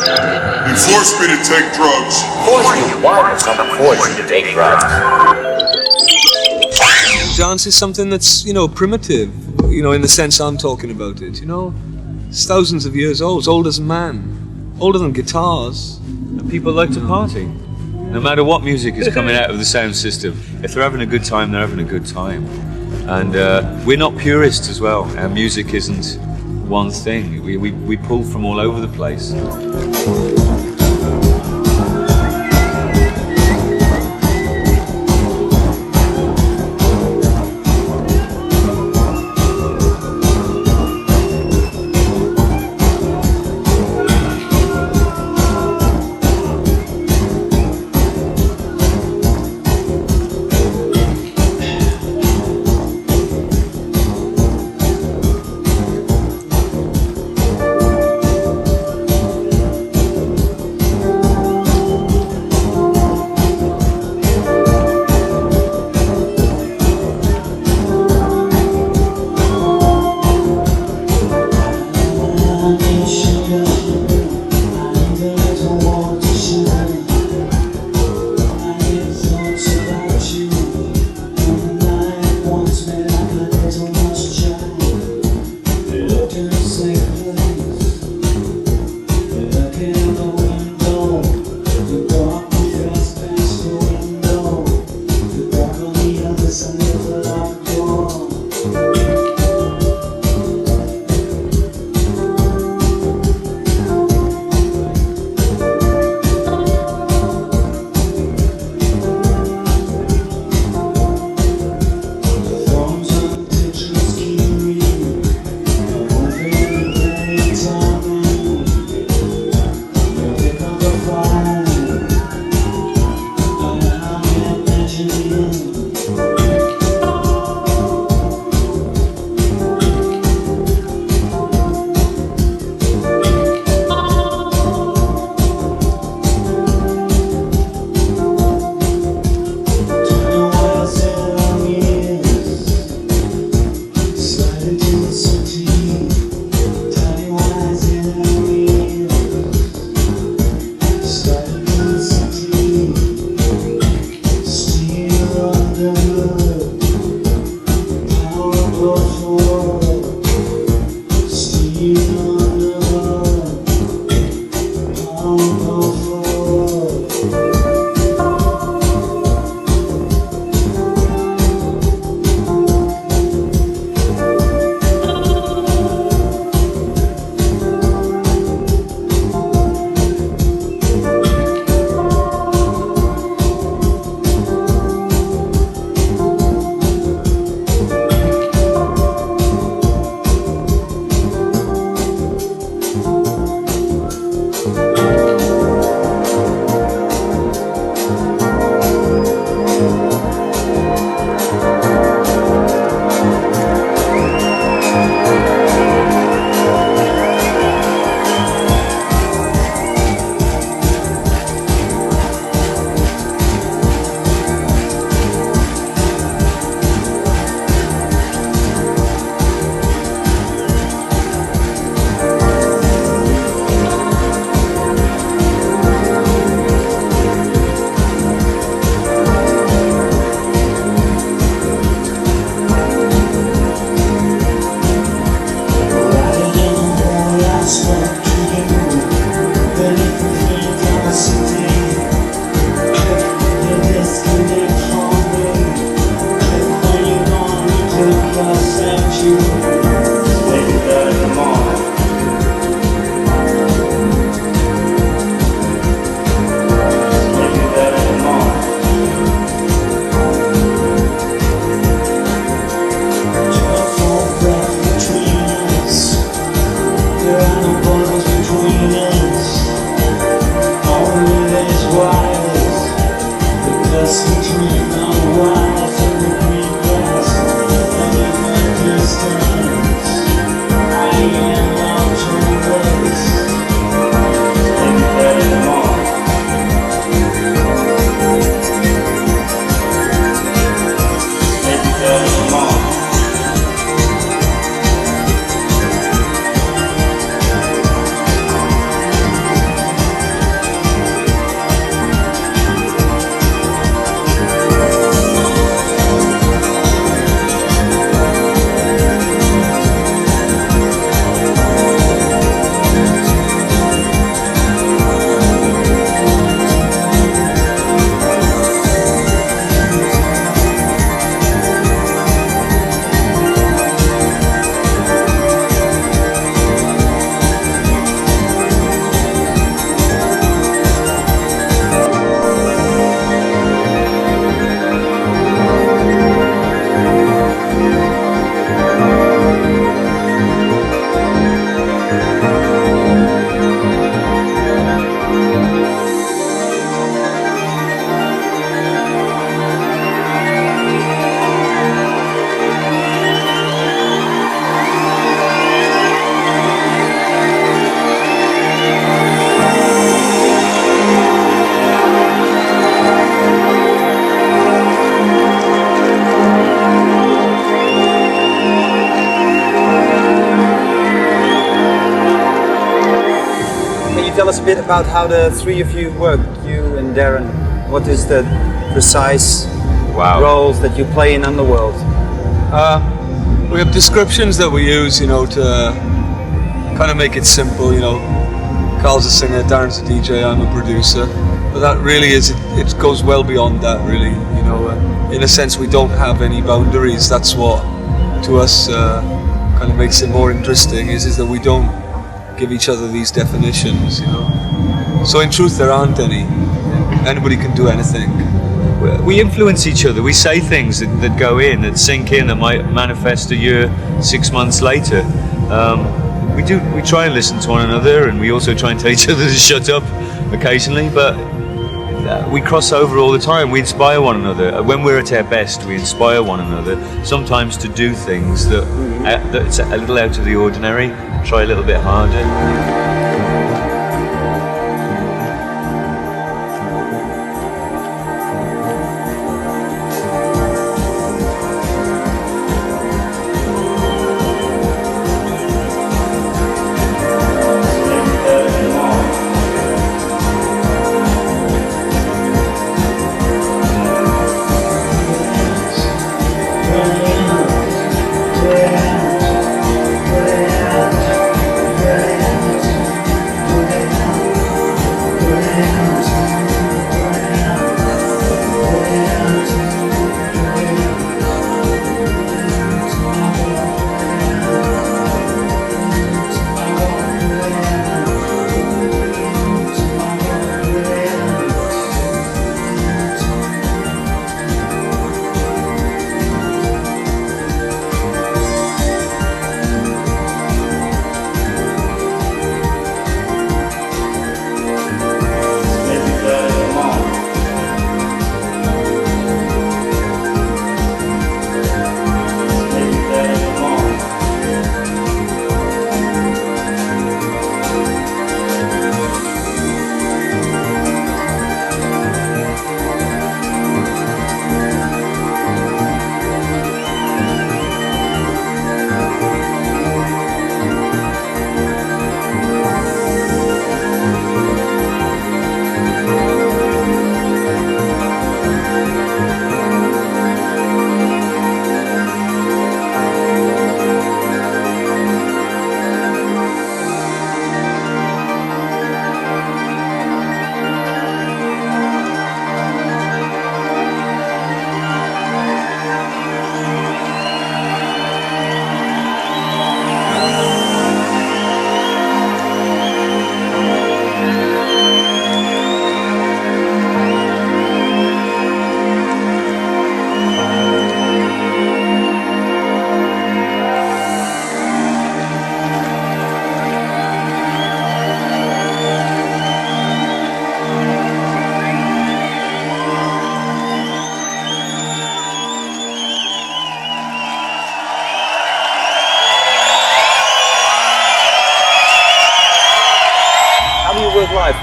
He forced me to take drugs. Force you? Why would someone force you to take drugs? Dance is something that's, primitive, in the sense I'm talking about it, It's thousands of years old, it's old as man, older than guitars. And people like to party. No matter what music is coming out of the sound system, if they're having a good time, they're having a good time. And we're not purists as well. Our music isn't one thing. We pull from all over the place. tell us a bit about how the three of you work, you and Darren? What is the precise roles that you play in Underworld? We have descriptions that we use, you know, to kind of make it simple. You know, Carl's a singer, Darren's a DJ, I'm a producer. But that really is, it goes well beyond that, really. You know, in a sense, we don't have any boundaries. That's what, to us, kind of makes it more interesting. Is that we don't give each other these definitions. You know, so in truth, there aren't any. Anybody can do anything. We influence each other. We say things that go in, that sink in, that might manifest a year, 6 months later. We try and listen to one another, and we also try and tell each other to shut up occasionally, but we cross over all the time. We inspire one another. When we're at our best, we inspire one another, sometimes to do things that's a little out of the ordinary, try a little bit harder.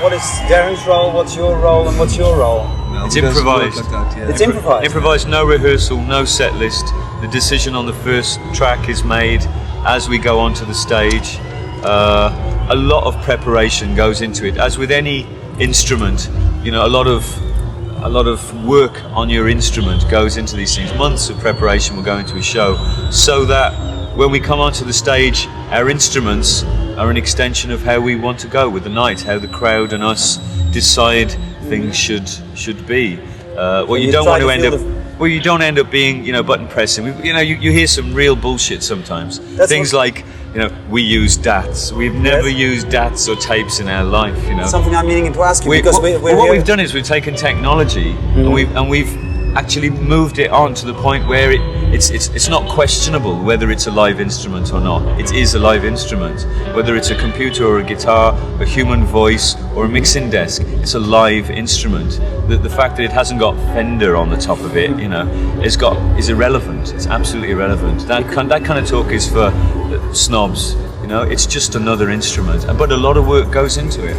What is Darren's role, what's your role, and what's your role? No, It's improvised. Like that, yeah. It's improvised? Improvised, no rehearsal, no set list. The decision on the first track is made as we go onto the stage. A lot of preparation goes into it. As with any instrument, you know, a lot of work on your instrument goes into these things. Months of preparation will go into a show, so that when we come onto the stage, our instruments are an extension of how we want to go with the night, how the crowd and us decide things should be. What you don't want to end up, well, you don't end up being, you know, button pressing. You hear some real bullshit sometimes. Things like, you know, we use DATs. We've never used DATs or tapes in our life. You know, something I'm meaning to ask you because what we've done is we've taken technology and we've actually moved it on to the point where it's not questionable whether it's a live instrument or not. It is a live instrument. Whether it's a computer or a guitar, a human voice or a mixing desk, it's a live instrument. The fact that it hasn't got Fender on the top of it, you know, is irrelevant. It's absolutely irrelevant. That kind of talk is for snobs. You know, it's just another instrument, but a lot of work goes into it.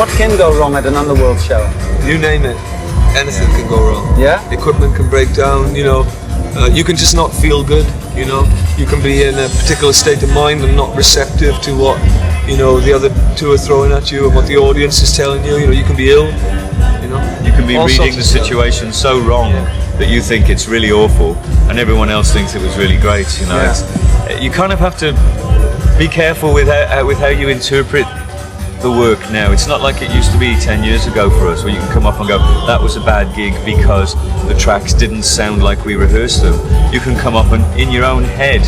What can go wrong at an Underworld show? You name it, anything can go wrong. Yeah? Equipment can break down, you know. You can just not feel good, you know. You can be in a particular state of mind and not receptive to what, you know, the other two are throwing at you and what the audience is telling you. You know, you can be ill, you know. You can be All reading sorts the of stuff. situation so wrong that you think it's really awful and everyone else thinks it was really great, you know. Yeah. You kind of have to be careful with how you interpret the work now. It's not like it used to be 10 years ago for us, where you can come up and go, that was a bad gig because the tracks didn't sound like we rehearsed them. You can come up and in your own head,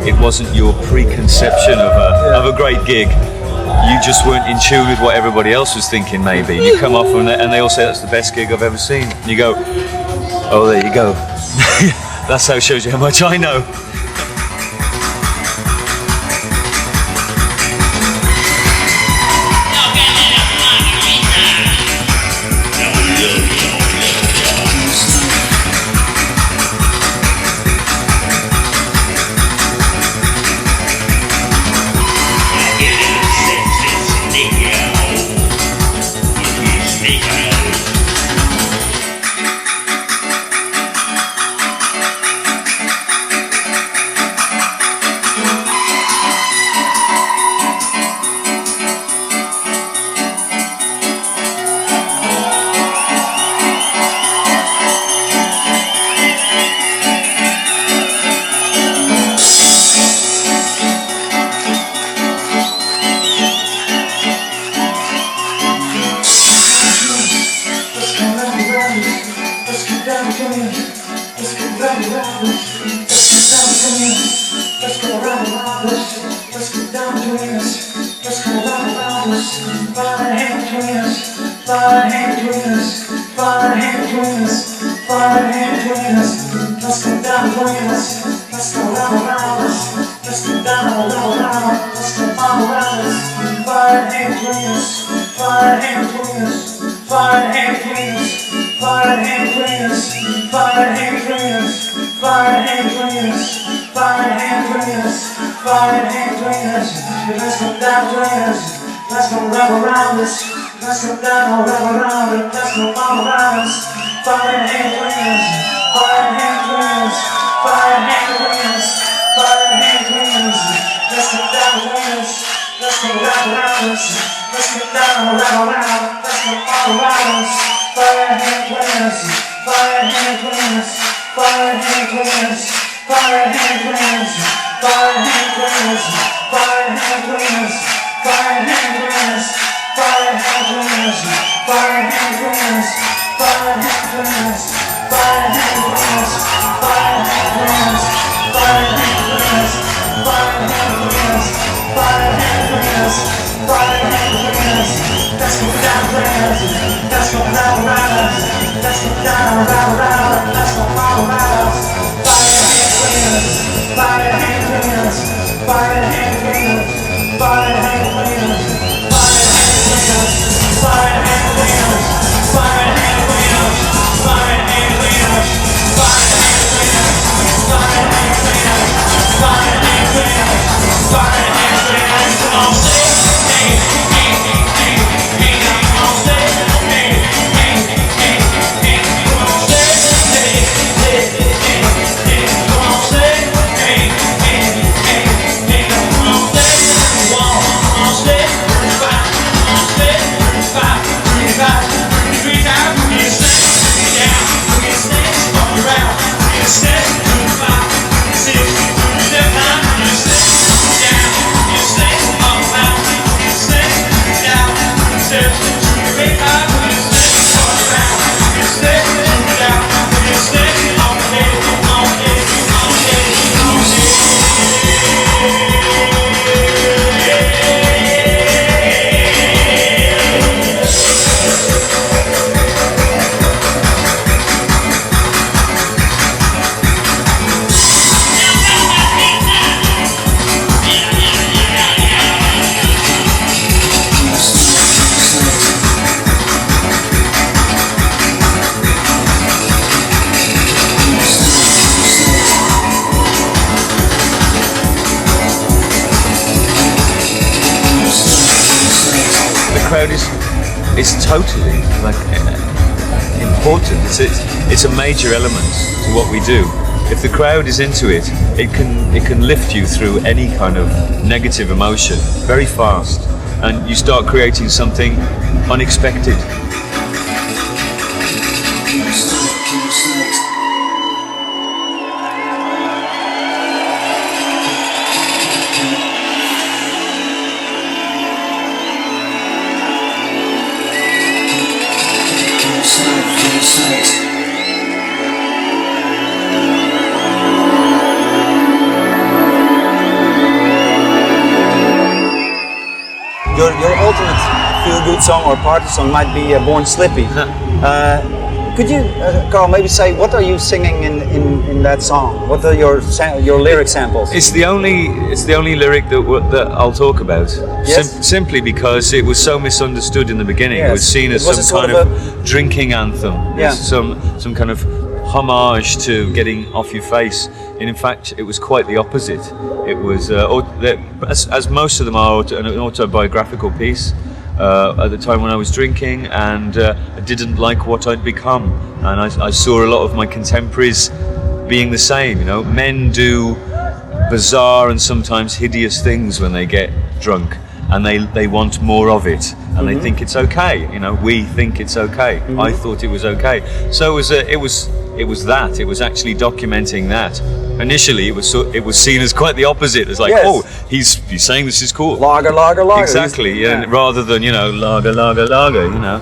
it wasn't your preconception of a great gig. You just weren't in tune with what everybody else was thinking, maybe. You come off and they all say, that's the best gig I've ever seen. And you go, oh, there you go. That's how it shows you how much I know. Is totally like important. It's a major element to what we do. If the crowd is into it, it can lift you through any kind of negative emotion very fast, and you start creating something unexpected. Your ultimate feel-good song or party song might be Born Slippy. Could you, Karl, maybe say what are you singing in that song? What are your lyric samples? It's the only lyric that I'll talk about. Yes? Simply because it was so misunderstood in the beginning. Yes. It was seen as some kind of drinking anthem. Yeah. Some kind of homage to getting off your face. And in fact, it was quite the opposite. It was, as most of them are, an autobiographical piece. At the time when I was drinking, and I didn't like what I'd become, and I saw a lot of my contemporaries being the same. You know, men do bizarre and sometimes hideous things when they get drunk, and they want more of it, and they think it's okay. You know, we think it's okay. I thought it was okay. So it was actually documenting that. Initially, it was seen as quite the opposite. It's like, yes. Oh, he's saying this is cool. Lager, lager, lager. Exactly, yeah. Rather than, you know, lager, lager, lager, you know.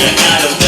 You gotta